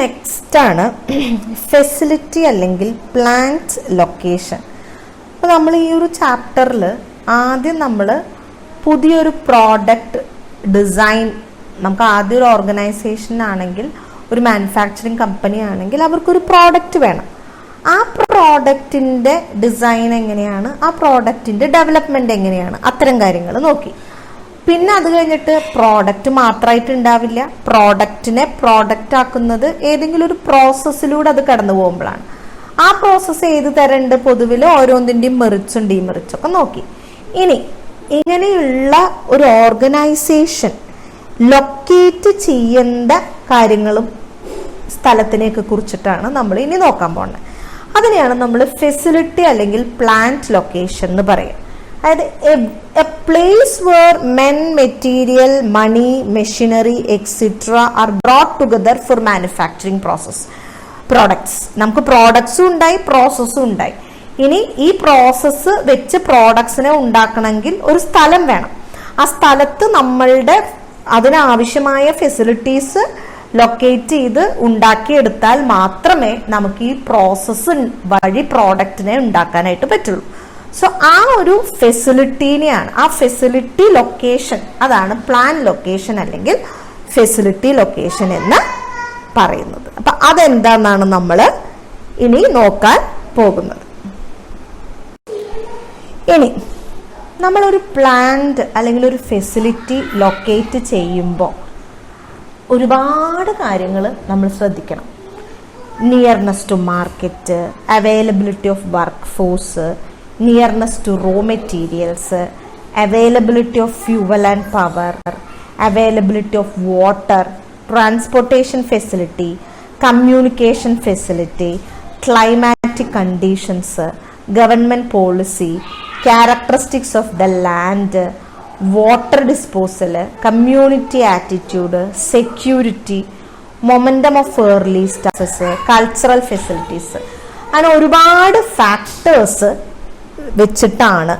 Next ആണ് facility അല്ലെങ്കിൽ plant location. അപ്പോൾ നമ്മൾ ഈ ഒരു ചാപ്റ്ററിൽ ആദ്യം നമ്മൾ പുതിയൊരു പ്രോഡക്റ്റ് ഡിസൈൻ, നമുക്ക് ആദ്യം ഒരു ഓർഗനൈസേഷൻ ആണെങ്കിൽ, ഒരു മാനുഫാക്ചറിങ് കമ്പനി ആണെങ്കിൽ അവർക്കൊരു പ്രോഡക്റ്റ് വേണം. ആ പ്രോഡക്റ്റിൻ്റെ ഡിസൈൻ എങ്ങനെയാണ്, ആ പ്രോഡക്റ്റിൻ്റെ ഡെവലപ്മെൻറ്റ് എങ്ങനെയാണ്, അത്തരം കാര്യങ്ങൾ നോക്കി. പിന്നെ അത് കഴിഞ്ഞിട്ട് പ്രോഡക്റ്റ് മാത്രമായിട്ട് ഉണ്ടാവില്ല, പ്രോഡക്റ്റിനെ പ്രോഡക്റ്റ് ആക്കുന്നത് ഏതെങ്കിലും ഒരു പ്രോസസ്സിലൂടെ അത് കടന്നു പോകുമ്പോഴാണ്. ആ പ്രോസസ്സ് ഏത് തരം ഉണ്ട്, പൊതുവിൽ ഓരോന്നിൻ്റെയും മെറിറ്റ്സും ഡീമെറിറ്റ്സും ഒക്കെ നോക്കി. ഇനി ഇങ്ങനെയുള്ള ഒരു ഓർഗനൈസേഷൻ ലൊക്കേറ്റ് ചെയ്യേണ്ട കാര്യങ്ങളും സ്ഥലത്തിനെയൊക്കെ കുറിച്ചിട്ടാണ് നമ്മൾ ഇനി നോക്കാൻ പോകുന്നത്. അതിനെയാണ് നമ്മൾ ഫെസിലിറ്റി അല്ലെങ്കിൽ പ്ലാന്റ് ലൊക്കേഷൻ എന്ന് പറയുക. അതായത് a place where men, material, money, machinery etcetera are brought together for manufacturing products. നമുക്ക് പ്രോഡക്ട്സും ഉണ്ടായി, പ്രോസസ്സും ഉണ്ടായി. ഇനി ഈ പ്രോസസ്സ് വെച്ച് പ്രോഡക്ട്സിനെ ഉണ്ടാക്കണമെങ്കിൽ ഒരു സ്ഥലം വേണം. ആ സ്ഥലത്ത് നമ്മളുടെ അതിനാവശ്യമായ ഫെസിലിറ്റീസ് ലൊക്കേറ്റ് ചെയ്ത് ഉണ്ടാക്കിയെടുത്താൽ മാത്രമേ നമുക്ക് ഈ പ്രോസസ്സ് വഴി പ്രോഡക്റ്റിനെ ഉണ്ടാക്കാനായിട്ട് പറ്റുള്ളൂ. സോ ആ ഒരു ഫെസിലിറ്റീനെയാണ്, ആ ഫെസിലിറ്റി ലൊക്കേഷൻ, അതാണ് പ്ലാൻ ലൊക്കേഷൻ അല്ലെങ്കിൽ ഫെസിലിറ്റി ലൊക്കേഷൻ എന്ന് പറയുന്നത്. അപ്പൊ അതെന്താണെന്നാണ് നമ്മൾ ഇനി നോക്കാൻ പോകുന്നത്. ഇനി നമ്മളൊരു പ്ലാന്റ് അല്ലെങ്കിൽ ഒരു ഫെസിലിറ്റി ലൊക്കേറ്റ് ചെയ്യുമ്പോൾ ഒരുപാട് കാര്യങ്ങൾ നമ്മൾ ശ്രദ്ധിക്കണം. Nearness to market, availability of work force, nearness to raw materials, availability of fuel and power, availability of water, transportation facility, communication facility, climatic conditions, government policy, characteristics of the land, water disposal, community attitude, security, momentum of early status, cultural facilities, അങ്ങനെ ഒരുപാട് factors വെച്ചിട്ടാണ്,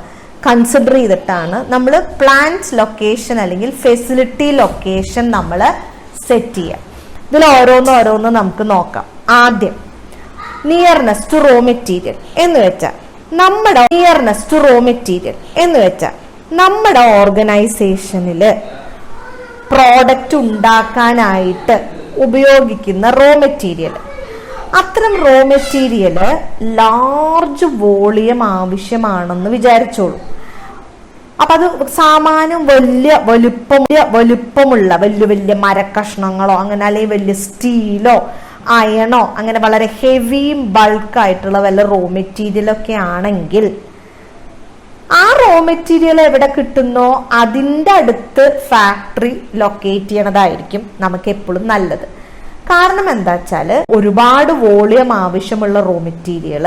consider ചെയ്തിട്ടാണ് നമ്മൾ plant location അല്ലെങ്കിൽ facility location നമ്മൾ set ചെയ്യുക. ഇതിൽ ഓരോന്ന് നമുക്ക് നോക്കാം. ആദ്യം നിയർനെസ് ടു റോ മെറ്റീരിയൽ എന്ന് വെച്ചാൽ നമ്മുടെ ഓർഗനൈസേഷനിൽ പ്രോഡക്റ്റ് ഉണ്ടാക്കാനായിട്ട് ഉപയോഗിക്കുന്ന റോ മെറ്റീരിയൽ, അത്തരം റോ മെറ്റീരിയൽ ലാർജ് വോളിയം ആവശ്യമാണെന്ന് വിചാരിച്ചോളൂ. അപ്പൊ അത് സാമാന്യം വലുപ്പമുള്ള വലിയ മരക്കഷ്ണങ്ങളോ അങ്ങനെ, അല്ലെങ്കിൽ വലിയ സ്റ്റീലോ അയണോ അങ്ങനെ വളരെ ഹെവിയും ബൾക്കായിട്ടുള്ള വല്ല റോ മെറ്റീരിയലൊക്കെ ആണെങ്കിൽ ആ റോ മെറ്റീരിയൽ എവിടെ കിട്ടുന്നോ അതിൻ്റെ അടുത്ത് ഫാക്ടറി ലൊക്കേറ്റ് ചെയ്യണതായിരിക്കും നമുക്ക് എപ്പോഴും നല്ലത്. കാരണം എന്താ വെച്ചാൽ ഒരുപാട് വോളിയം ആവശ്യമുള്ള റോ മെറ്റീരിയൽ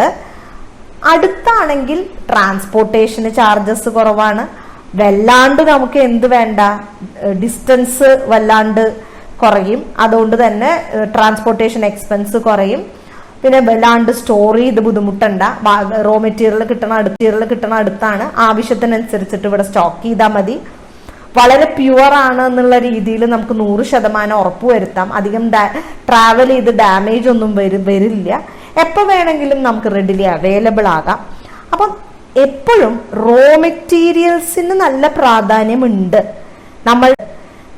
അടുത്താണെങ്കിൽ ട്രാൻസ്പോർട്ടേഷന് ചാർജസ് കുറവാണ്, വല്ലാണ്ട് നമുക്ക് എന്ത് വേണ്ട, ഡിസ്റ്റൻസ് വല്ലാണ്ട് കുറയും, അതുകൊണ്ട് തന്നെ ട്രാൻസ്പോർട്ടേഷൻ എക്സ്പെൻസ് കുറയും. പിന്നെ വല്ലാണ്ട് സ്റ്റോർ ചെയ്ത് ബുദ്ധിമുട്ടണ്ട, റോ മെറ്റീരിയൽ കിട്ടണ അടുത്താണ്, ആവശ്യത്തിനനുസരിച്ചിട്ട് ഇവിടെ സ്റ്റോക്ക് ചെയ്താൽ മതി. വളരെ പ്യുവർ ആണ് എന്നുള്ള രീതിയിൽ നമുക്ക് 100% ഉറപ്പുവരുത്താം. അധികം ട്രാവൽ ചെയ്ത് ഡാമേജ് ഒന്നും വരില്ല. എപ്പോൾ വേണമെങ്കിലും നമുക്ക് റെഡിലി അവൈലബിൾ ആകാം. അപ്പം എപ്പോഴും റോ മെറ്റീരിയൽസിന് നല്ല പ്രാധാന്യമുണ്ട്.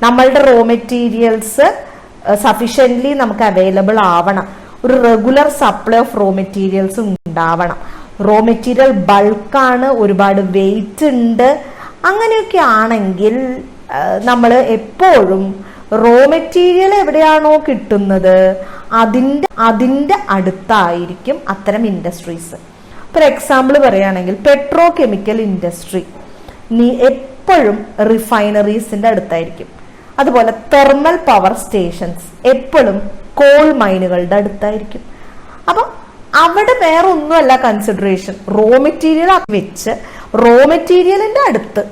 നമ്മളുടെ റോ മെറ്റീരിയൽസ് സഫീഷ്യൻ്റ്ലി നമുക്ക് അവൈലബിൾ ആവണം. ഒരു regular supply of raw materials ഉണ്ടാവണം. റോ മെറ്റീരിയൽ ബൾക്കാണ്, ഒരുപാട് വെയിറ്റ് ഉണ്ട്, അങ്ങനെയൊക്കെ ആണെങ്കിൽ നമ്മൾ എപ്പോഴും റോ മെറ്റീരിയൽ എവിടെയാണോ കിട്ടുന്നത് അതിൻ്റെ അടുത്തായിരിക്കും അത്തരം ഇൻഡസ്ട്രീസ്. ഫോർ എക്സാമ്പിൾ പറയുകയാണെങ്കിൽ പെട്രോ കെമിക്കൽ ഇൻഡസ്ട്രി എപ്പോഴും റിഫൈനറീസിന്റെ അടുത്തായിരിക്കും. അതുപോലെ തെർമൽ പവർ സ്റ്റേഷൻസ് എപ്പോഴും കോൾ മൈനുകളുടെ അടുത്തായിരിക്കും. അപ്പം അവിടെ വേറെ ഒന്നുമല്ല കൺസിഡറേഷൻ, റോ മെറ്റീരിയൽ വെച്ച് റോ മെറ്റീരിയലിന്റെ അടുത്ത്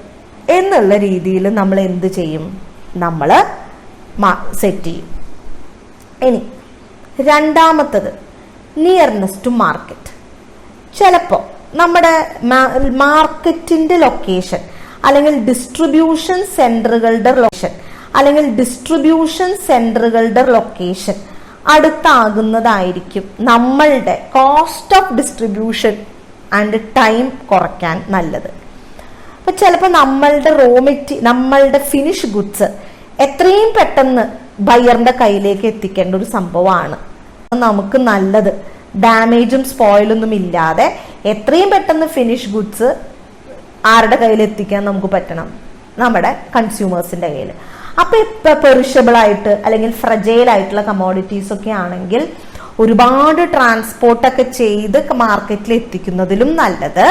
എന്നുള്ള രീതിയിൽ നമ്മൾ എന്ത് ചെയ്യും, നമ്മൾ സെറ്റ് ചെയ്യും. ഇനി രണ്ടാമത്തത് നിയർനെസ് ടു മാർക്കറ്റ്. ചിലപ്പോൾ നമ്മുടെ മാർക്കറ്റിന്റെ ലൊക്കേഷൻ അല്ലെങ്കിൽ ഡിസ്ട്രിബ്യൂഷൻ സെന്ററുകളുടെ ലൊക്കേഷൻ അടുത്താകുന്നതായിരിക്കും നമ്മളുടെ cost of distribution and time കുറയ്ക്കാൻ നല്ലത്. അപ്പൊ ചിലപ്പോൾ നമ്മളുടെ ഫിനിഷ് ഗുഡ്സ് എത്രയും പെട്ടെന്ന് ബയറിന്റെ കയ്യിലേക്ക് എത്തിക്കേണ്ട ഒരു സംഭവമാണ് നമുക്ക് നല്ലത്. ഡാമേജും സ്പോയിലൊന്നും ഇല്ലാതെ എത്രയും പെട്ടെന്ന് ഫിനിഷ് ഗുഡ്സ് ആരുടെ കയ്യിൽ എത്തിക്കാൻ നമുക്ക് പറ്റണം? നമ്മുടെ കൺസ്യൂമേഴ്സിന്റെ കയ്യിൽ. അപ്പൊ ഇപ്പൊ പെറിഷബിൾ ആയിട്ട് അല്ലെങ്കിൽ ഫ്രജൈൽ ആയിട്ടുള്ള കമോഡിറ്റീസ് ഒക്കെ ആണെങ്കിൽ ഒരുപാട് ട്രാൻസ്പോർട്ടൊക്കെ ചെയ്ത് മാർക്കറ്റിൽ എത്തിക്കുന്നതിലും നല്ലത്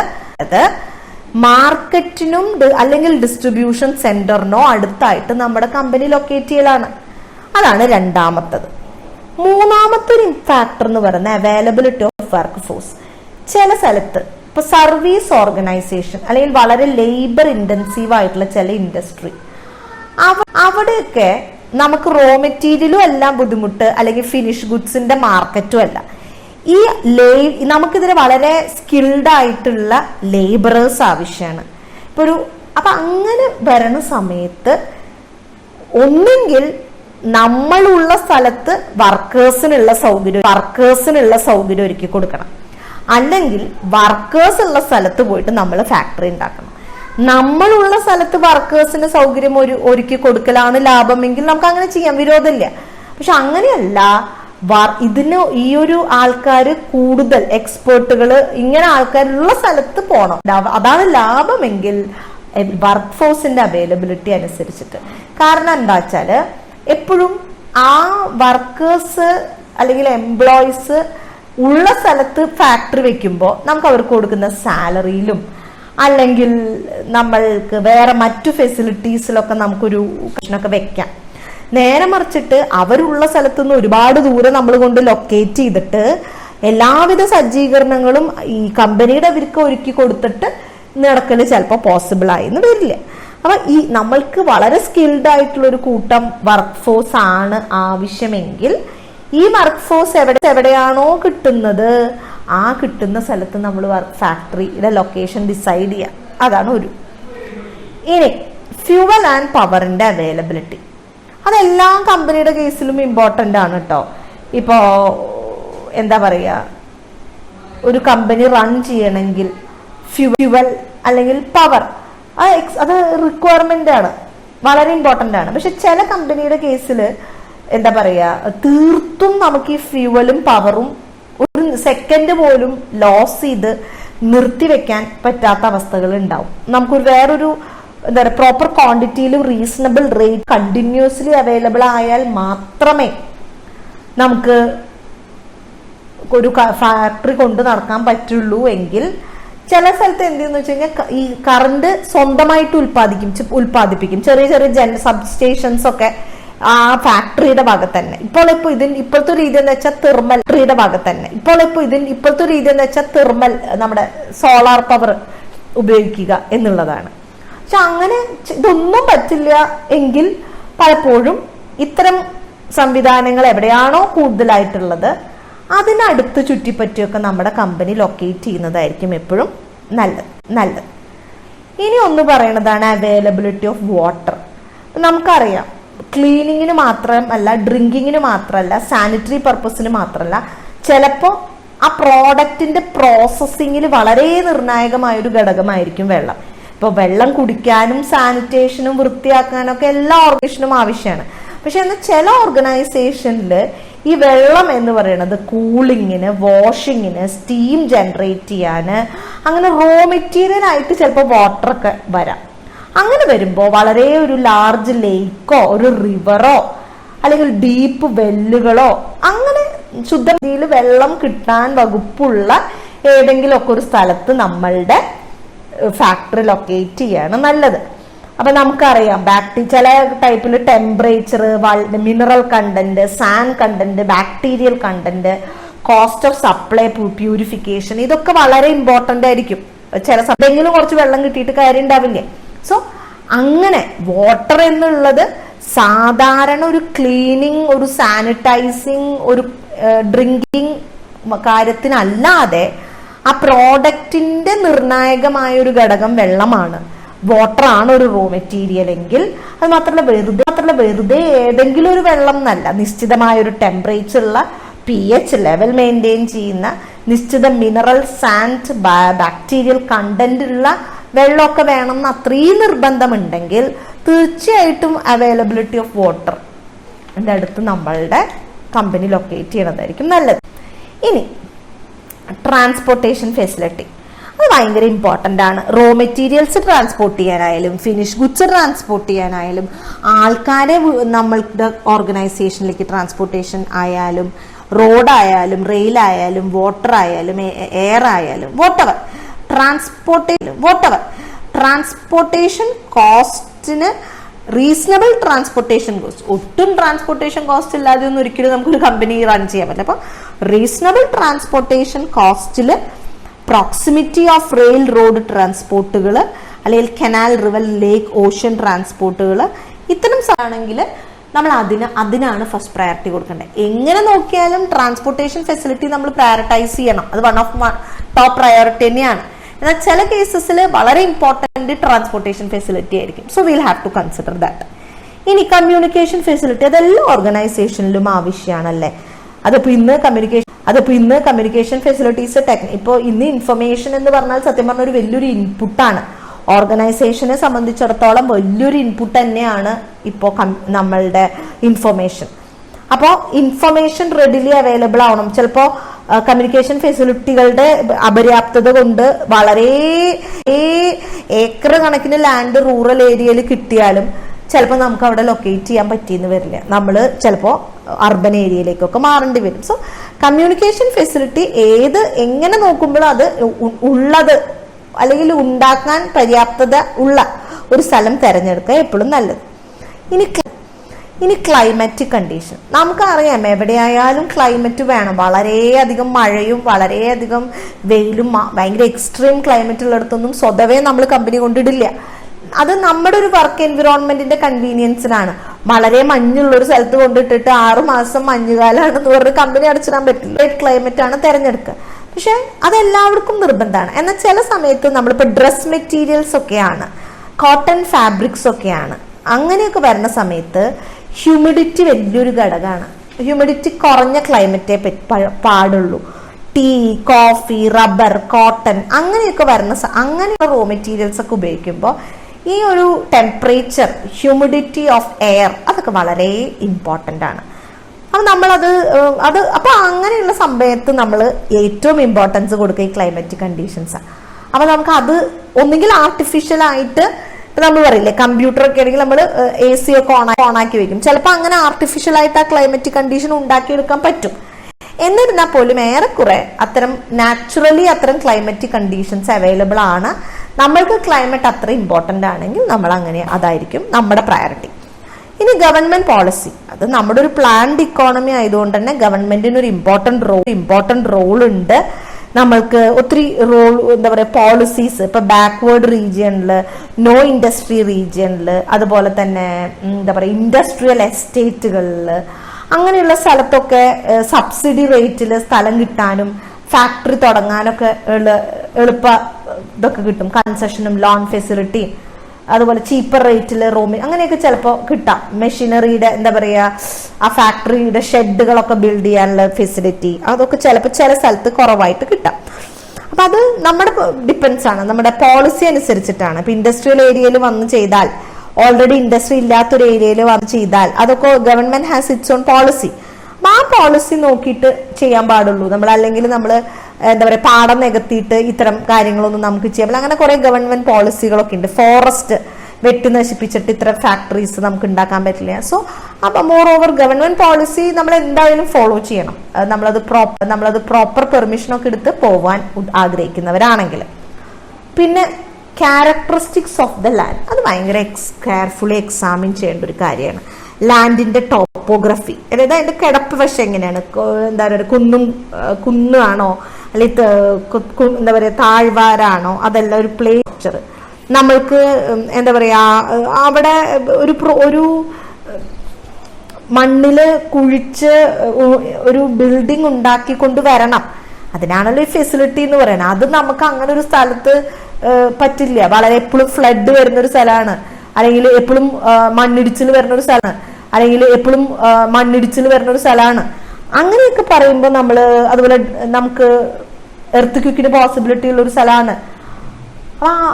മാർക്കറ്റിനും അല്ലെങ്കിൽ ഡിസ്ട്രിബ്യൂഷൻ സെന്ററിനോ അടുത്തായിട്ട് നമ്മുടെ കമ്പനി ലൊക്കേറ്റ് ചെയ്യലാണ്. അതാണ് രണ്ടാമത്തത്. മൂന്നാമത്തെ ഒരു ഫാക്ടർ എന്ന് പറയുന്നത് അവൈലബിലിറ്റി ഓഫ് വർക്ക് ഫോഴ്സ്. ചില സ്ഥലത്ത് ഇപ്പൊ സർവീസ് ഓർഗനൈസേഷൻ അല്ലെങ്കിൽ വളരെ ലേബർ ഇന്റൻസീവ് ആയിട്ടുള്ള ചില ഇൻഡസ്ട്രി, അവിടെയൊക്കെ നമുക്ക് റോ മെറ്റീരിയലും എല്ലാം ബുദ്ധിമുട്ട്, അല്ലെങ്കിൽ ഫിനിഷ് ഗുഡ്സിന്റെ മാർക്കറ്റും അല്ല. ഈ നമുക്കിതിന് വളരെ സ്കിൽഡ് ആയിട്ടുള്ള ലേബറേഴ്സ് ആവശ്യമാണ്. അപ്പൊ അങ്ങനെ വരണ സമയത്ത് ഒന്നെങ്കിൽ നമ്മളുള്ള സ്ഥലത്ത് വർക്കേഴ്സിനുള്ള സൗകര്യം ഒരുക്കി കൊടുക്കണം, അല്ലെങ്കിൽ വർക്കേഴ്സ് ഉള്ള സ്ഥലത്ത് പോയിട്ട് നമ്മൾ ഫാക്ടറി ഉണ്ടാക്കണം. നമ്മളുള്ള സ്ഥലത്ത് വർക്കേഴ്സിന് സൗകര്യം ഒരുക്കി കൊടുക്കലാണ് ലാഭമെങ്കിൽ നമുക്ക് അങ്ങനെ ചെയ്യാം, വിരോധമില്ല. പക്ഷെ അങ്ങനെയല്ല, ഇതിന് ഈ ഒരു ആൾക്കാർ കൂടുതൽ എക്സ്പേർട്ടുകൾ ഇങ്ങനെ ആൾക്കാരുള്ള സ്ഥലത്ത് പോകണം, അതാണ് ലാഭമെങ്കിൽ വർക്ക് ഫോഴ്സിന്റെ അവൈലബിലിറ്റി അനുസരിച്ചിട്ട്. കാരണം എന്താ വെച്ചാല് എപ്പോഴും ആ വർക്കേഴ്സ് അല്ലെങ്കിൽ എംപ്ലോയീസ് ഉള്ള സ്ഥലത്ത് ഫാക്ടറി വെക്കുമ്പോൾ നമുക്ക് അവർക്ക് കൊടുക്കുന്ന സാലറിയിലും അല്ലെങ്കിൽ നമ്മൾക്ക് വേറെ മറ്റു ഫെസിലിറ്റീസിലൊക്കെ നമുക്കൊരു പ്രശ്നമൊക്കെ വെക്കാം. നേരെ മറിച്ചിട്ട് അവരുള്ള സ്ഥലത്തു നിന്ന് ഒരുപാട് ദൂരം നമ്മൾ കൊണ്ട് ലൊക്കേറ്റ് ചെയ്തിട്ട് എല്ലാവിധ സജ്ജീകരണങ്ങളും ഈ കമ്പനിയുടെ അവർക്ക് ഒരുക്കി കൊടുത്തിട്ട് നടക്കൽ ചിലപ്പോൾ പോസിബിൾ ആയിന്ന് വരില്ല. അപ്പൊ നമ്മൾക്ക് വളരെ സ്കിൽഡ് ആയിട്ടുള്ള ഒരു കൂട്ടം വർക്ക് ഫോഴ്സ് ആണ് ആവശ്യമെങ്കിൽ ഈ വർക്ക് ഫോഴ്സ് എവിടെയാണോ കിട്ടുന്നത് ആ കിട്ടുന്ന സ്ഥലത്ത് നമ്മൾ ഫാക്ടറിയുടെ ലൊക്കേഷൻ ഡിസൈഡ് ചെയ്യുക. അതാണ് ഒരു. ഇനി ഫ്യൂവൽ ആൻഡ് പവറിന്റെ അവൈലബിലിറ്റി, അതെല്ലാ കമ്പനിയുടെ കേസിലും ഇമ്പോർട്ടൻ്റ് ആണ് കേട്ടോ. ഇപ്പോ എന്താ പറയുക, ഒരു കമ്പനി റൺ ചെയ്യണമെങ്കിൽ ഫ്യൂവൽ അല്ലെങ്കിൽ പവർ അത് റിക്വയർമെന്റ് ആണ്, വളരെ ഇമ്പോർട്ടൻ്റ് ആണ്. പക്ഷെ ചില കമ്പനിയുടെ കേസിൽ എന്താ പറയുക, തീർത്തും നമുക്ക് ഈ ഫ്യൂവലും പവറും ഒരു സെക്കൻഡ് പോലും ലോസ് ചെയ്ത് നിർത്തിവെക്കാൻ പറ്റാത്ത അവസ്ഥകൾ ഉണ്ടാവും. നമുക്കൊരു വേറൊരു എന്താ പറയുക പ്രോപ്പർ ക്വാണ്ടിറ്റിയിലും റീസണബിൾ റേറ്റ് കണ്ടിന്യൂസ്ലി അവൈലബിൾ ആയാൽ മാത്രമേ നമുക്ക് ഒരു ഫാക്ടറി കൊണ്ട് നടക്കാൻ പറ്റുള്ളൂ. എങ്കിൽ ചില സ്ഥലത്ത് എന്തെന്ന് വെച്ച് കഴിഞ്ഞാൽ ഈ കറണ്ട് സ്വന്തമായിട്ട് ഉൽപ്പാദിപ്പിക്കും ചെറിയ ചെറിയ സബ്സ്റ്റേഷൻസ് ഒക്കെ ആ ഫാക്ടറിയുടെ ഭാഗത്ത് തന്നെ. ഇപ്പോഴത്തെ രീതി എന്ന് വെച്ചാൽ തെർമൽയുടെ ഭാഗത്ത് തന്നെ. ഇപ്പോഴത്തെ രീതി എന്ന് വെച്ചാൽ തെർമൽ, നമ്മുടെ സോളാർ പവർ ഉപയോഗിക്കുക എന്നുള്ളതാണ്. പക്ഷെ അങ്ങനെ ഇതൊന്നും പറ്റില്ല എങ്കിൽ പലപ്പോഴും ഇത്തരം സംവിധാനങ്ങൾ എവിടെയാണോ കൂടുതലായിട്ടുള്ളത് അതിനടുത്ത് ചുറ്റിപ്പറ്റിയൊക്കെ നമ്മുടെ കമ്പനി ലൊക്കേറ്റ് ചെയ്യുന്നതായിരിക്കും എപ്പോഴും നല്ലത്. ഇനി ഒന്ന് പറയുന്നതാണ് അവൈലബിലിറ്റി ഓഫ് വാട്ടർ. നമുക്കറിയാം ക്ലീനിങ്ങിന് മാത്രമല്ല, ഡ്രിങ്കിങ്ങിന് മാത്രമല്ല, സാനിറ്ററി പർപ്പസിന് മാത്രമല്ല, ചിലപ്പോൾ ആ പ്രോഡക്റ്റിന്റെ പ്രോസസ്സിങ്ങിൽ വളരെ നിർണായകമായൊരു ഘടകമായിരിക്കും വെള്ളം. ഇപ്പോൾ വെള്ളം കുടിക്കാനും സാനിറ്റേഷനും വൃത്തിയാക്കാനും ഒക്കെ എല്ലാ ഓർഗനൈസേഷനും ആവശ്യമാണ്. പക്ഷെ എന്നാൽ ചില ഓർഗനൈസേഷനിൽ ഈ വെള്ളം എന്ന് പറയുന്നത് കൂളിങ്ങിന്, വാഷിങ്ങിന്, സ്റ്റീം ജനറേറ്റ് ചെയ്യാന്, അങ്ങനെ റോ മെറ്റീരിയൽ ആയിട്ട് ചിലപ്പോൾ വാട്ടറൊക്കെ വരാം. അങ്ങനെ വരുമ്പോൾ വളരെ ഒരു ലാർജ് ലേക്കോ ഒരു റിവറോ അല്ലെങ്കിൽ ഡീപ്പ് വെല്ലുകളോ അങ്ങനെ ശുദ്ധരീതിയിൽ വെള്ളം കിട്ടാൻ വകുപ്പുള്ള ഏതെങ്കിലും ഒക്കെ ഒരു സ്ഥലത്ത് നമ്മളുടെ ഫാക്ടറി ലൊക്കേറ്റ് ചെയ്യാണ് നല്ലത്. അപ്പൊ നമുക്കറിയാം ചില ടൈപ്പിൽ temperature, mineral content, sand content, bacterial content, cost of supply, purification, ഇതൊക്കെ വളരെ ഇമ്പോർട്ടന്റ് ആയിരിക്കും. ചില സമയത്തെങ്കിലും കുറച്ച് വെള്ളം കിട്ടിയിട്ട് കാര്യം ഉണ്ടാവില്ലേ. സോ അങ്ങനെ വാട്ടർ എന്നുള്ളത് സാധാരണ ഒരു ക്ലീനിങ്, ഒരു സാനിറ്റൈസിങ്, ഒരു ഡ്രിങ്കിങ് കാര്യത്തിനല്ലാതെ ആ പ്രോഡക്റ്റിന്റെ നിർണായകമായ ഒരു ഘടകം വെള്ളമാണ്. വാട്ടർ ആണ് ഒരു റോ മെറ്റീരിയൽ എങ്കിൽ, അത് മാത്രമല്ല വെറുതെ ഏതെങ്കിലും ഒരു വെള്ളം എന്നല്ല, നിശ്ചിതമായ ഒരു ടെമ്പറേച്ചറുള്ള pH ലെവൽ മെയിൻറ്റെയിൻ ചെയ്യുന്ന നിശ്ചിത മിനറൽ സാൻഡ് ബാക്ടീരിയൽ കണ്ടന്റ് ഉള്ള വെള്ളമൊക്കെ വേണമെന്ന് അത്രയും നിർബന്ധമുണ്ടെങ്കിൽ തീർച്ചയായിട്ടും അവൈലബിലിറ്റി ഓഫ് വാട്ടർ അതിൻ്റെ അടുത്ത് നമ്മളുടെ കമ്പനി ലൊക്കേറ്റ് ചെയ്യണതായിരിക്കും നല്ലത്. ഇനി ട്രാൻസ്പോർട്ടേഷൻ ഫെസിലിറ്റി അത് ഭയങ്കര ഇമ്പോർട്ടൻ്റ് ആണ്. റോ മെറ്റീരിയൽസ് ട്രാൻസ്പോർട്ട് ചെയ്യാനായാലും ഫിനിഷ് ഗുഡ്സ് ട്രാൻസ്പോർട്ട് ചെയ്യാനായാലും ആൾക്കാരെ നമ്മളുടെ ഓർഗനൈസേഷനിലേക്ക് ട്രാൻസ്പോർട്ടേഷൻ ആയാലും റോഡായാലും റെയിലായാലും വാട്ടർ ആയാലും എയർ ആയാലും വോട്ടവർ ട്രാൻസ്പോർട്ടേഷൻ കോസ്റ്റിന് റീസണബിൾ ട്രാൻസ്പോർട്ടേഷൻ കോസ്റ്റ്, ഒട്ടും ട്രാൻസ്പോർട്ടേഷൻ കോസ്റ്റ് ഇല്ലാതെ ഒന്നും ഒരിക്കലും നമുക്കൊരു കമ്പനി റൺ ചെയ്യാൻ പറ്റില്ല. അപ്പോൾ റീസണബിൾ ട്രാൻസ്പോർട്ടേഷൻ കോസ്റ്റിൽ പ്രോക്സിമിറ്റി ഓഫ് റെയിൽ റോഡ് ട്രാൻസ്പോർട്ടുകൾ അല്ലെങ്കിൽ കനാൽ റിവർ ലേക്ക് ഓഷ്യൻ ട്രാൻസ്പോർട്ടുകൾ ഇത്തരം ആണെങ്കിൽ നമ്മൾ അതിനാണ് ഫസ്റ്റ് പ്രയോറിറ്റി കൊടുക്കേണ്ടത്. എങ്ങനെ നോക്കിയാലും ട്രാൻസ്പോർട്ടേഷൻ ഫെസിലിറ്റി നമ്മൾ പ്രയോറിറ്റൈസ് ചെയ്യണം, അത് വൺ ഓഫ് ടോപ്പ് പ്രയോറിറ്റി തന്നെയാണ്. എന്നാൽ ചില കേസസിൽ വളരെ ഇമ്പോർട്ടൻറ്റ് ട്രാൻസ്പോർട്ടേഷൻ ഫെസിലിറ്റി ആയിരിക്കും. So will have to consider that. ഇനി കമ്മ്യൂണിക്കേഷൻ ഫെസിലിറ്റി അതെല്ലാ ഓർഗനൈസേഷനിലും ആവശ്യമാണല്ലേ. അതിപ്പോൾ ഇന്ന് കമ്മ്യൂണിക്കേഷൻ ഫെസിലിറ്റീസ് ഇപ്പോൾ ഇന്ന് ഇൻഫർമേഷൻ എന്ന് പറഞ്ഞാൽ സത്യം പറഞ്ഞ ഒരു വലിയൊരു ഇൻപുട്ടാണ്. ഓർഗനൈസേഷനെ സംബന്ധിച്ചിടത്തോളം വലിയൊരു ഇൻപുട്ട് തന്നെയാണ് ഇപ്പോൾ നമ്മളുടെ ഇൻഫർമേഷൻ. അപ്പോൾ ഇൻഫർമേഷൻ റെഡിലി അവൈലബിൾ ആവണം. ചിലപ്പോൾ കമ്മ്യൂണിക്കേഷൻ ഫെസിലിറ്റികളുടെ അപര്യാപ്തത കൊണ്ട് വളരെ ഏക്കർ കണക്കിന് ലാൻഡ് റൂറൽ ഏരിയയിൽ കിട്ടിയാലും ചിലപ്പോൾ നമുക്ക് അവിടെ ലൊക്കേറ്റ് ചെയ്യാൻ പറ്റിയെന്ന് വരില്ല. നമ്മൾ ചിലപ്പോൾ അർബൻ ഏരിയയിലേക്കൊക്കെ മാറേണ്ടി വരും. സോ കമ്മ്യൂണിക്കേഷൻ ഫെസിലിറ്റി എങ്ങനെ നോക്കുമ്പോഴും അത് ഉള്ളത് അല്ലെങ്കിൽ ഉണ്ടാക്കാൻ പര്യാപ്തത ഉള്ള ഒരു സ്ഥലം തിരഞ്ഞെടുക്കുക എപ്പോഴും നല്ലത്. ഇനി ക്ലൈമറ്റിക് കണ്ടീഷൻ നമുക്കറിയാം, എവിടെയായാലും ക്ലൈമറ്റ് വേണം. വളരെയധികം മഴയും വളരെയധികം വെയിലും ഭയങ്കര എക്സ്ട്രീം ക്ലൈമറ്റ് ഉള്ളിടത്തൊന്നും സ്വതവേ നമ്മൾ കമ്പനി കൊണ്ടിടില്ല. അത് നമ്മുടെ ഒരു വർക്ക് എൻവിറോൺമെന്റിന്റെ കൺവീനിയൻസിനാണ്. വളരെ മഞ്ഞുള്ള ഒരു സ്ഥലത്ത് കൊണ്ടിട്ടിട്ട് 6 മാസം മഞ്ഞുകാലാണെന്ന് പറഞ്ഞ് കമ്പനി അടച്ചിടാൻ പറ്റില്ല. ക്ലൈമറ്റ് ആണ് തിരഞ്ഞെടുക്കുക. പക്ഷെ അതെല്ലാവർക്കും നിർബന്ധമാണ്. എന്നാൽ ചില സമയത്ത് നമ്മളിപ്പോൾ ഡ്രസ് മെറ്റീരിയൽസ് ഒക്കെയാണ്, കോട്ടൺ ഫാബ്രിക്സ് ഒക്കെയാണ്, അങ്ങനെയൊക്കെ വരുന്ന സമയത്ത് ഹ്യൂമിഡിറ്റി വലിയൊരു ഘടകമാണ്. ഹ്യൂമിഡിറ്റി കുറഞ്ഞ ക്ലൈമറ്റേ പാടുള്ളൂ. ടീ, കോഫി, റബ്ബർ, കോട്ടൺ അങ്ങനെയൊക്കെ അങ്ങനെയുള്ള റോ മെറ്റീരിയൽസ് ഒക്കെ ഉപയോഗിക്കുമ്പോൾ ഈ ഒരു ടെമ്പറേച്ചർ, ഹ്യൂമിഡിറ്റി ഓഫ് എയർ അതൊക്കെ വളരെ ഇമ്പോർട്ടൻ്റ് ആണ്. അപ്പം അപ്പോൾ അങ്ങനെയുള്ള സമയത്ത് നമ്മൾ ഏറ്റവും ഇമ്പോർട്ടൻസ് കൊടുക്കുക ഈ ക്ലൈമറ്റിക് കണ്ടീഷൻസാണ്. അപ്പോൾ നമുക്ക് അത് ഒന്നുകിൽ ആർട്ടിഫിഷ്യലായിട്ട് ഇപ്പം നമ്മൾ പറയില്ലേ, കമ്പ്യൂട്ടർ ഒക്കെ ആണെങ്കിൽ നമ്മൾ AC ഒക്കെ ഓണാക്കി വെക്കും. ചിലപ്പോൾ അങ്ങനെ ആർട്ടിഫിഷ്യലായിട്ട് ആ ക്ലൈമറ്റിക് കണ്ടീഷൻ ഉണ്ടാക്കിയെടുക്കാൻ പറ്റും. എന്നിരുന്നാൽ പോലും ഏറെക്കുറെ നാച്ചുറലി അത്തരം ക്ലൈമറ്റിക് കണ്ടീഷൻസ് അവൈലബിൾ ആണ്. നമ്മൾക്ക് ക്ലൈമറ്റ് അത്ര ഇമ്പോർട്ടൻ്റ് ആണെങ്കിൽ അതായിരിക്കും നമ്മുടെ പ്രയോറിറ്റി. ഇനി ഗവൺമെന്റ് പോളിസി, അത് നമ്മുടെ ഒരു പ്ലാൻഡ് ഇക്കോണമി ആയതുകൊണ്ട് തന്നെ ഗവൺമെന്റിന് ഒരു ഇമ്പോർട്ടൻ്റ് റോൾ ഉണ്ട്. നമ്മൾക്ക് ഒത്തിരി പോളിസീസ് ഇപ്പൊ ബാക്ക്വേർഡ് റീജിയനിൽ, നോ ഇൻഡസ്ട്രി റീജിയനിൽ, അതുപോലെ തന്നെ ഇൻഡസ്ട്രിയൽ എസ്റ്റേറ്റുകളിൽ അങ്ങനെയുള്ള സ്ഥലത്തൊക്കെ സബ്സിഡി റേറ്റിൽ സ്ഥലം കിട്ടാനും ഫാക്ടറി തുടങ്ങാനൊക്കെ ഇതൊക്കെ കിട്ടും. കൺസെഷനും ലോൺ ഫെസിലിറ്റിയും അതുപോലെ ചീപ്പർ റേറ്റിൽ അങ്ങനെയൊക്കെ ചിലപ്പോൾ കിട്ടാം. മെഷീനറിയുടെ ആ ഫാക്ടറിയുടെ ഷെഡുകളൊക്കെ ബിൽഡ് ചെയ്യാനുള്ള ഫെസിലിറ്റി അതൊക്കെ ചിലപ്പോൾ ചില സ്ഥലത്ത് കുറവായിട്ട് കിട്ടാം. അപ്പം അത് നമ്മുടെ ഡിപ്പെൻസ് ആണ്, നമ്മുടെ പോളിസി അനുസരിച്ചിട്ടാണ്. ഇപ്പം ഇൻഡസ്ട്രിയൽ ഏരിയയിൽ വന്ന് ചെയ്താൽ, ഓൾറെഡി ഇൻഡസ്ട്രി ഇല്ലാത്തൊരു ഏരിയയിൽ വന്ന് ചെയ്താൽ അതൊക്കെ government has it's on policy. അപ്പം ആ പോളിസി നോക്കിയിട്ട് ചെയ്യാൻ പാടുള്ളൂ. അല്ലെങ്കിൽ നമ്മൾ പാടം നികത്തിയിട്ട് ഇത്തരം കാര്യങ്ങളൊന്നും നമുക്ക് ചെയ്യാൻ പറ്റില്ല. അങ്ങനെ കുറെ ഗവൺമെന്റ് പോളിസികളൊക്കെ ഉണ്ട്. ഫോറസ്റ്റ് വെട്ടി നശിപ്പിച്ചിട്ട് ഇത്തരം ഫാക്ടറീസ് നമുക്ക് ഉണ്ടാക്കാൻ പറ്റില്ല. സോ അപ്പം മോർ ഓവർ ഗവൺമെന്റ് പോളിസി നമ്മൾ എന്തായാലും ഫോളോ ചെയ്യണം. നമ്മളത് പ്രോപ്പർ പെർമിഷനൊക്കെ എടുത്ത് പോവാൻ ആഗ്രഹിക്കുന്നവരാണെങ്കിൽ. പിന്നെ ക്യാരക്ടറിസ്റ്റിക്സ് ഓഫ് ദ ലാൻഡ്, അത് ഭയങ്കര കെയർഫുള്ളി എക്സാമിൻ ചെയ്യേണ്ട ഒരു കാര്യമാണ്. ലാൻഡിന്റെ ടോപ്പോഗ്രഫി, അതായത് അതിന്റെ കിടപ്പ് വശം എങ്ങനെയാണ്, കുന്നാണോ അല്ലെങ്കിൽ താഴ്വാരാണോ, അതെല്ലാം ഒരു പ്ലേച്ചർ. നമ്മൾക്ക് അവിടെ ഒരു മണ്ണില് കുഴിച്ച് ഒരു ബിൽഡിംഗ് ഉണ്ടാക്കി കൊണ്ടുവരണം. അതിനാണല്ലോ ഈ ഫെസിലിറ്റി എന്ന് പറയുന്നത്. അത് നമുക്ക് അങ്ങനെ ഒരു സ്ഥലത്ത് പറ്റില്ല. വളരെ എപ്പോഴും ഫ്ലഡ് വരുന്ന ഒരു സ്ഥലമാണ്, അല്ലെങ്കിൽ എപ്പോഴും മണ്ണിടിച്ചിൽ വരുന്ന ഒരു സ്ഥലമാണ്, അല്ലെങ്കിൽ എപ്പോഴും മണ്ണിടിച്ചിൽ വരുന്ന ഒരു സ്ഥലമാണ്. അങ്ങനെയൊക്കെ പറയുമ്പോൾ നമ്മൾ, അതുപോലെ നമുക്ക് എർത്ത് ക്വിക്കിന് പോസിബിലിറ്റി ഉള്ള ഒരു സ്ഥലമാണ്,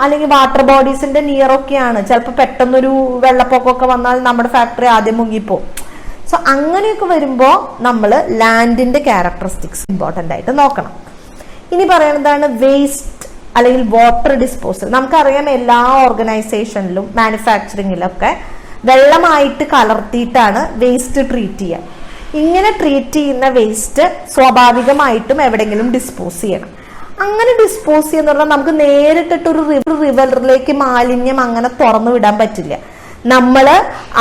അല്ലെങ്കിൽ വാട്ടർ ബോഡീസിന്റെ നിയർ ഒക്കെയാണ്. ചിലപ്പോൾ പെട്ടെന്നൊരു വെള്ളപ്പൊക്കമൊക്കെ വന്നാൽ നമ്മുടെ ഫാക്ടറി ആദ്യം മുങ്ങിപ്പോ. സോ അങ്ങനെയൊക്കെ വരുമ്പോൾ നമ്മൾ ലാൻഡിന്റെ ക്യാരക്ടറിസ്റ്റിക്സ് ഇമ്പോർട്ടൻ്റ് ആയിട്ട് നോക്കണം. ഇനി പറയുന്നതാണ് വേസ്റ്റ് അല്ലെങ്കിൽ വാട്ടർ ഡിസ്പോസൽ. നമുക്കറിയാം എല്ലാ ഓർഗനൈസേഷനിലും മാനുഫാക്ചറിങ്ങിലൊക്കെ വെള്ളമായിട്ട് കലർത്തിയിട്ടാണ് വേസ്റ്റ് ട്രീറ്റ് ചെയ്യുക. ഇങ്ങനെ ട്രീറ്റ് ചെയ്യുന്ന വേസ്റ്റ് സ്വാഭാവികമായിട്ടും എവിടെയെങ്കിലും ഡിസ്പോസ് ചെയ്യണം. അങ്ങനെ ഡിസ്പോസ് ചെയ്യുന്ന പറഞ്ഞാൽ നമുക്ക് നേരിട്ടിട്ടൊരു റിവറിലേക്ക് മാലിന്യം അങ്ങനെ തുറന്നു വിടാൻ പറ്റില്ല. നമ്മൾ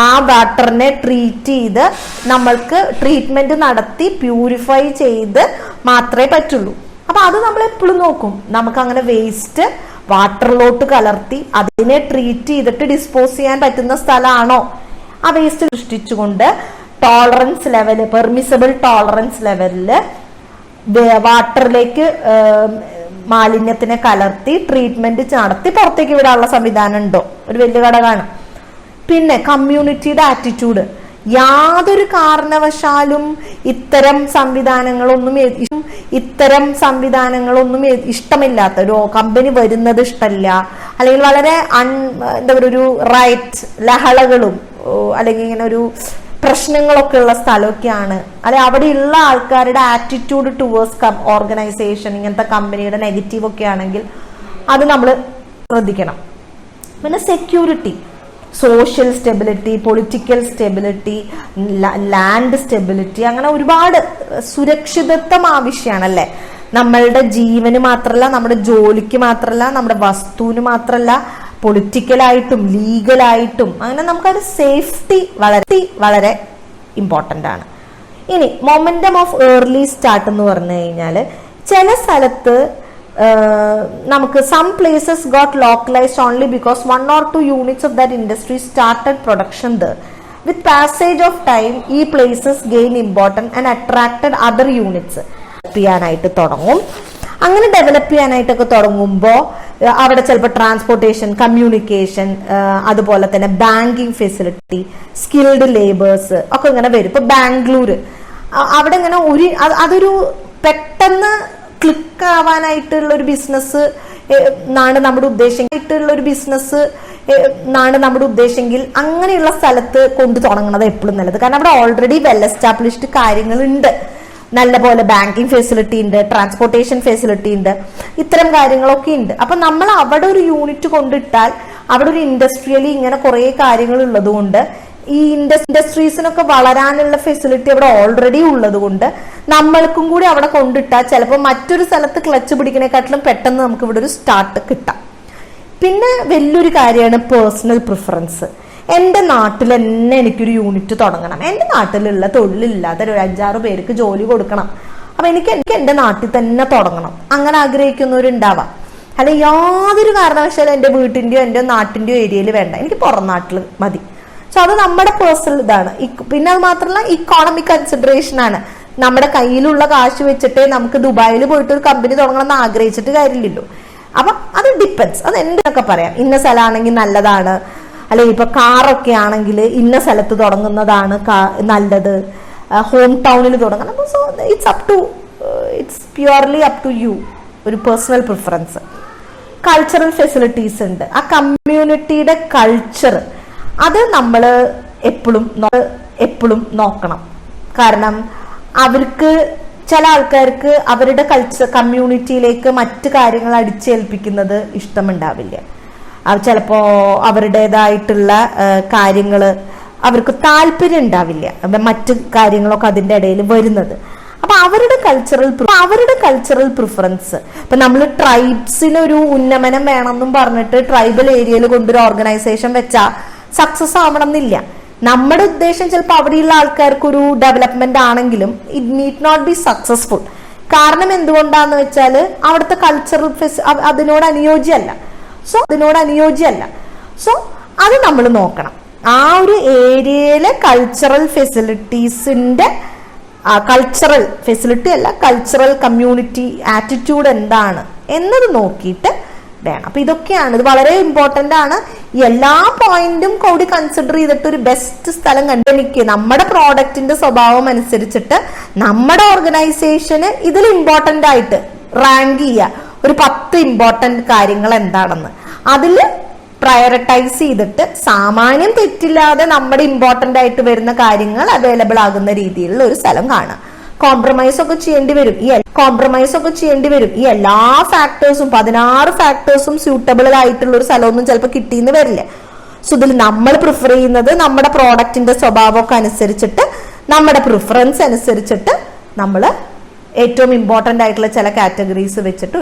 ആ വാട്ടറിനെ ട്രീറ്റ് ചെയ്ത് നമ്മൾക്ക് ട്രീറ്റ്മെന്റ് നടത്തി പ്യൂരിഫൈ ചെയ്ത് മാത്രമേ പറ്റുള്ളൂ. അപ്പൊ അത് നമ്മൾ എപ്പോഴും നോക്കും, നമുക്ക് അങ്ങനെ വേസ്റ്റ് വാട്ടറിലോട്ട് കലർത്തി അതിനെ ട്രീറ്റ് ചെയ്തിട്ട് ഡിസ്പോസ് ചെയ്യാൻ പറ്റുന്ന സ്ഥലമാണോ ആ വേസ്റ്റ് സൃഷ്ടിച്ചുകൊണ്ട് ടോളറൻസ് ലെവല്, പെർമിസിബിൾ ടോളറൻസ് ലെവലില് വാട്ടറിലേക്ക് മാലിന്യത്തിനെ കലർത്തി ട്രീറ്റ്മെന്റ് നടത്തി പുറത്തേക്ക് വിടാനുള്ള സംവിധാനം ഉണ്ടോ, ഒരു വലിയ ഘടകമാണ്. പിന്നെ കമ്മ്യൂണിറ്റിയുടെ ആറ്റിറ്റ്യൂഡ്. യാതൊരു കാരണവശാലും ഇത്തരം സംവിധാനങ്ങളൊന്നും ഇഷ്ടമില്ലാത്ത ഒരു കമ്പനി വരുന്നത് ഇഷ്ടമല്ല, അല്ലെങ്കിൽ വളരെ എന്താ പറയുക ഒരു റൈറ്റ്സ് ലഹളകളും അല്ലെങ്കിൽ ഇങ്ങനെ ഒരു പ്രശ്നങ്ങളൊക്കെ ഉള്ള സ്ഥലമൊക്കെയാണ്, അല്ലെ അവിടെയുള്ള ആൾക്കാരുടെ ആറ്റിറ്റ്യൂഡ് ടുവേഴ്സ് ഓർഗനൈസേഷൻ ഇങ്ങനത്തെ കമ്പനിയുടെ നെഗറ്റീവ് ഒക്കെ ആണെങ്കിൽ അത് നമ്മൾ ശ്രദ്ധിക്കണം. പിന്നെ security, social stability, political stability, land stability, അങ്ങനെ ഒരുപാട് സുരക്ഷിതത്വം ആവശ്യമാണല്ലേ. നമ്മളുടെ ജീവന് മാത്രമല്ല, നമ്മുടെ ജോലിക്ക് മാത്രമല്ല, നമ്മുടെ വസ്തുവിന് മാത്രമല്ല, പൊളിറ്റിക്കലായിട്ടും ലീഗലായിട്ടും അങ്ങനെ നമുക്കൊരു സേഫ്റ്റി വളരെ ഇമ്പോർട്ടൻ്റ് ആണ്. ഇനി മൊമെന്റം ഓഫ് ഏർലി സ്റ്റാർട്ട് എന്ന് പറഞ്ഞു കഴിഞ്ഞാൽ ചില സ്ഥലത്ത് നമുക്ക് some places got localized only because 1 or 2 units of that industry started production there. With passage of time ഈ places gain important and attracted other units ചെയ്യാനായിട്ട് തുടങ്ങും. അങ്ങനെ ഡെവലപ്പ് ചെയ്യാനായിട്ടൊക്കെ തുടങ്ങുമ്പോൾ അവിടെ ചിലപ്പോൾ ട്രാൻസ്പോർട്ടേഷൻ, കമ്മ്യൂണിക്കേഷൻ, അതുപോലെ തന്നെ ബാങ്കിങ് ഫെസിലിറ്റി, സ്കിൽഡ് ലേബേഴ്സ് ഒക്കെ ഇങ്ങനെ വരും. ഇപ്പൊ ബാംഗ്ലൂര് അവിടെ ഇങ്ങനെ അതൊരു പെട്ടെന്ന് ക്ലിക്ക് ആവാനായിട്ടുള്ള ഒരു ബിസിനസ് നാണ് നമ്മുടെ ഉദ്ദേശമെങ്കിൽ അങ്ങനെയുള്ള സ്ഥലത്ത് കൊണ്ടു തുടങ്ങുന്നത് എപ്പോഴും നല്ലത്. കാരണം അവിടെ ഓൾറെഡി വെൽ എസ്റ്റാബ്ലിഷ്ഡ് കാര്യങ്ങളുണ്ട്, നല്ല പോലെ ബാങ്കിങ് ഫെസിലിറ്റി ഉണ്ട്, ട്രാൻസ്പോർട്ടേഷൻ ഫെസിലിറ്റി ഉണ്ട്, ഇത്തരം കാര്യങ്ങളൊക്കെ ഉണ്ട്. അപ്പൊ നമ്മൾ അവിടെ ഒരു യൂണിറ്റ് കൊണ്ടിട്ടാൽ അവിടെ ഒരു ഇൻഡസ്ട്രിയലി ഇങ്ങനെ കുറെ കാര്യങ്ങൾ ഉള്ളത് കൊണ്ട് ഈ ഇൻഡസ്ട്രീസിനൊക്കെ വളരാനുള്ള ഫെസിലിറ്റി അവിടെ ഓൾറെഡി ഉള്ളത് കൊണ്ട് നമ്മൾക്കും കൂടി അവിടെ കൊണ്ടിട്ടാൽ ചിലപ്പോൾ മറ്റൊരു സ്ഥലത്ത് ക്ലച്ച് പിടിക്കണേക്കാട്ടിലും പെട്ടെന്ന് നമുക്ക് ഇവിടെ ഒരു സ്റ്റാർട്ട് കിട്ടാം. പിന്നെ വലിയൊരു കാര്യമാണ് പേഴ്സണൽ പ്രിഫറൻസ്. എൻ്റെ നാട്ടിൽ തന്നെ എനിക്കൊരു യൂണിറ്റ് തുടങ്ങണം, എൻ്റെ നാട്ടിലുള്ള തൊഴിലില്ലാത്ത ഒരു 5-6 പേർക്ക് ജോലി കൊടുക്കണം, അപ്പൊ എനിക്ക് എൻ്റെ നാട്ടിൽ തന്നെ തുടങ്ങണം അങ്ങനെ ആഗ്രഹിക്കുന്നവരുണ്ടാവാം. അല്ല യാതൊരു കാരണവശാലും എൻ്റെ വീട്ടിൻ്റെയോ എൻ്റെ നാട്ടിൻ്റെയോ ഏരിയയിൽ വേണ്ട, എനിക്ക് പുറം നാട്ടിൽ മതി. സോ അത് നമ്മുടെ പേഴ്സണൽ ഇതാണ്. പിന്നെ അത് മാത്രമല്ല ഇക്കോണമിക് കൺസിഡറേഷൻ ആണ്. നമ്മുടെ കയ്യിലുള്ള കാശ് വെച്ചിട്ട് നമുക്ക് ദുബായിൽ പോയിട്ട് ഒരു കമ്പനി തുടങ്ങണം എന്ന് ആഗ്രഹിച്ചിട്ട് കാര്യമില്ലല്ലോ. അപ്പൊ അത് ഡിപ്പെൻസ്, അത് എന്തൊക്കെ പറയാം. ഇന്ന സ്ഥലമാണെങ്കിൽ നല്ലതാണ്, അല്ലെങ്കിൽ ഇപ്പൊ കാറൊക്കെ ആണെങ്കിൽ ഇന്ന സ്ഥലത്ത് തുടങ്ങുന്നതാണ് നല്ലത്, ഹോം ടൗണിൽ തുടങ്ങണം. So it's purely up to you, ഒരു പേഴ്സണൽ പ്രിഫറൻസ്. കൾച്ചറൽ ഫെസിലിറ്റീസ് ഉണ്ട്, ആ കമ്മ്യൂണിറ്റിയുടെ കൾച്ചർ അത് നമ്മൾ എപ്പോഴും നോക്കണം. കാരണം അവർക്ക് ചില ആൾക്കാർക്ക് അവരുടെ കമ്മ്യൂണിറ്റിയിലേക്ക് മറ്റു കാര്യങ്ങൾ അടിച്ചേൽപ്പിക്കുന്നത് ഇഷ്ടമുണ്ടാവില്ല. ചിലപ്പോ അവരുടേതായിട്ടുള്ള കാര്യങ്ങൾ അവർക്ക് താല്പര്യം ഉണ്ടാവില്ല, മറ്റു കാര്യങ്ങളൊക്കെ അതിൻ്റെ ഇടയിൽ വരുന്നത്. അപ്പൊ അവരുടെ കൾച്ചറൽ പ്രിഫറൻസ്, ഇപ്പൊ നമ്മൾ ട്രൈബ്സിന് ഒരു ഉന്നമനം വേണമെന്നും പറഞ്ഞിട്ട് ട്രൈബൽ ഏരിയയിൽ കൊണ്ടൊരു ഓർഗനൈസേഷൻ വെച്ചാൽ സക്സസ് ആവണം എന്നില്ല. നമ്മുടെ ഉദ്ദേശം ചിലപ്പോൾ അവിടെയുള്ള ആൾക്കാർക്ക് ഒരു ഡെവലപ്മെന്റ് ആണെങ്കിലും it need not be successful. കാരണം എന്തുകൊണ്ടാന്ന് വെച്ചാൽ അവിടുത്തെ കൾച്ചറൽ അതിനോട് അനുയോജ്യമല്ല. സോ അത് നമ്മൾ നോക്കണം. ആ ഒരു ഏരിയയിലെ കൾച്ചറൽ ഫെസിലിറ്റീസിന്റെ കൾച്ചറൽ ഫെസിലിറ്റി അല്ല, കൾച്ചറൽ കമ്മ്യൂണിറ്റി ആറ്റിറ്റ്യൂഡ് എന്താണ് എന്നത് നോക്കിയിട്ട് വേണം. അപ്പൊ ഇതൊക്കെയാണ്, ഇത് വളരെ ഇമ്പോർട്ടന്റ് ആണ്. എല്ലാ പോയിന്റും കൂടി കൺസിഡർ ചെയ്തിട്ട് ഒരു ബെസ്റ്റ് സ്ഥലം കണ്ടെനിക്ക് നമ്മുടെ പ്രോഡക്റ്റിന്റെ സ്വഭാവം അനുസരിച്ചിട്ട് നമ്മുടെ ഓർഗനൈസേഷന് ഇതിൽ ഇമ്പോർട്ടന്റ് ആയിട്ട് റാങ്ക് ചെയ്യുക. ഒരു 10 ഇമ്പോർട്ടന്റ് കാര്യങ്ങൾ എന്താണെന്ന് അതിൽ പ്രയോറിറ്റൈസ് ചെയ്തിട്ട് സാമാന്യം തെറ്റില്ലാതെ നമ്മുടെ ഇമ്പോർട്ടന്റ് ആയിട്ട് വരുന്ന കാര്യങ്ങൾ അവൈലബിൾ ആകുന്ന രീതിയിലുള്ള ഒരു സ്ഥലം കാണുക. കോംപ്രമൈസ് ഒക്കെ ചെയ്യേണ്ടി വരും. ഈ എല്ലാ ഫാക്ടേഴ്സും 16 ഫാക്ടേഴ്സും സ്യൂട്ടബിൾ ആയിട്ടുള്ള ഒരു സ്ഥലമൊന്നും ചിലപ്പോൾ കിട്ടിയെന്ന് വരില്ല. സോ ഇതിൽ നമ്മൾ പ്രിഫർ ചെയ്യുന്നത് നമ്മുടെ പ്രോഡക്റ്റിന്റെ സ്വഭാവമൊക്കെ അനുസരിച്ചിട്ട്, നമ്മുടെ പ്രിഫറൻസ് അനുസരിച്ചിട്ട് നമ്മൾ ഏറ്റവും ഇമ്പോർട്ടന്റ് ആയിട്ടുള്ള ചില കാറ്റഗറീസ് വെച്ചിട്ട്